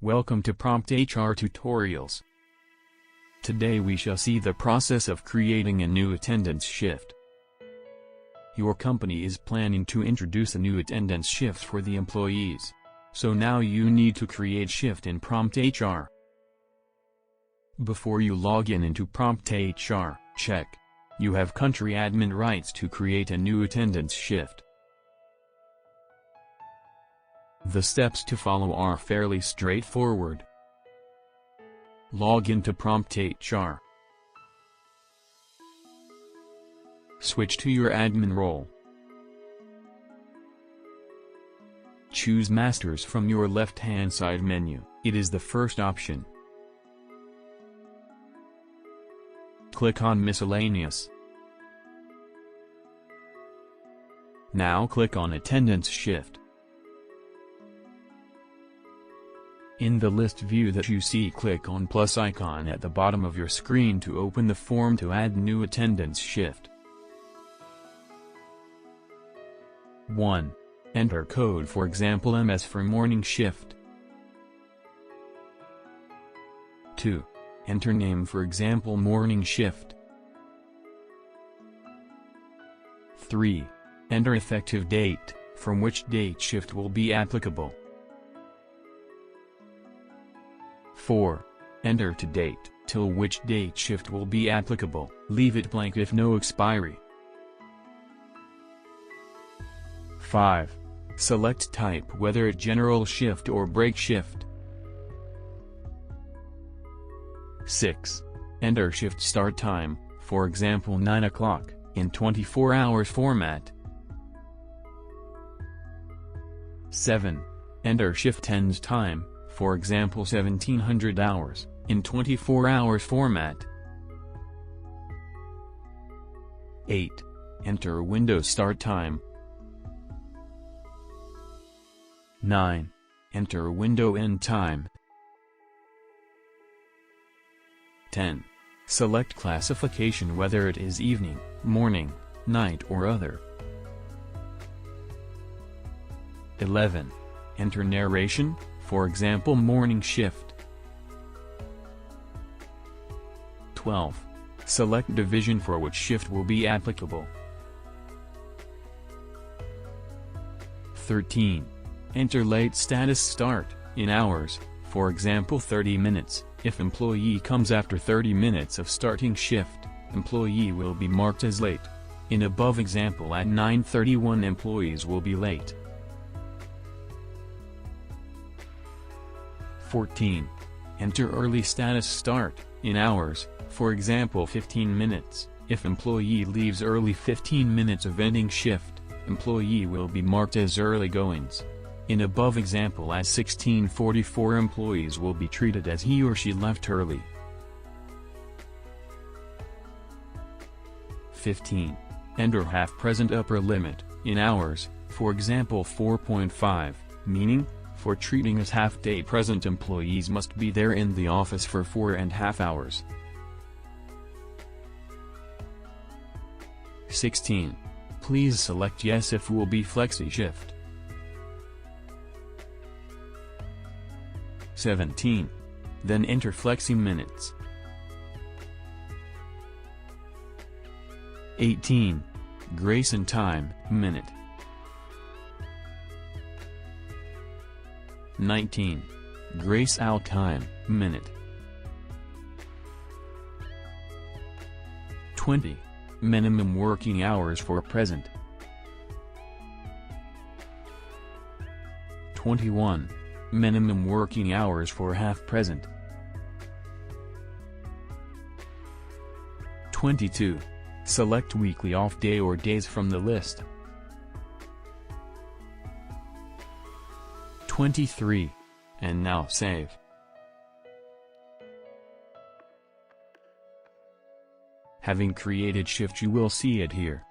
Welcome to PromptHR Tutorials. Today we shall see the process of creating a new attendance shift. Your company is planning to introduce a new attendance shift for the employees. So now you need to create shift in PromptHR. Before you log into PromptHR, check. You have country admin rights to create a new attendance shift. The steps to follow are fairly straightforward. Log into PromptHR. Switch to your admin role. Choose Masters from your left-hand side menu. It is the first option. Click on Miscellaneous. Now click on Attendance Shift. In the list view that you see, click on plus icon at the bottom of your screen to open the form to add new attendance shift. 1. Enter code, for example MS for morning shift. 2. Enter name, for example morning shift. 3. Enter effective date, from which date shift will be applicable. 4. Enter to date, till which date shift will be applicable. Leave it blank if no expiry. 5. Select type, whether it general shift or break shift. 6. Enter shift start time, for example 9 o'clock, in 24 hours format. 7. Enter shift ends time, for example 1700 hours, in 24 hours format. 8. Enter window start time. 9. Enter window end time. 10. Select classification, whether it is evening, morning, night or other. 11. Enter narration, for example morning shift. 12. Select division for which shift will be applicable. 13. Enter late status start, in hours, for example 30 minutes, if employee comes after 30 minutes of starting shift, employee will be marked as late. In above example at 9:31 employees will be late. 14. Enter early status start, in hours, for example 15 minutes, if employee leaves early 15 minutes of ending shift, employee will be marked as early goings. In above example at 16:44 employees will be treated as he or she left early. 15. Enter half present upper limit, in hours, for example 4.5, meaning, for treating as half-day present employees must be there in the office for 4.5 hours. 16. Please select yes if will be flexi shift. 17. Then enter flexi minutes. 18. Grace in time, minute. 19. Grace out time, minute. 20. Minimum working hours for present. 21. Minimum working hours for half present. 22. Select weekly off day or days from the list. 23. And now save. Having created shift, you will see it here.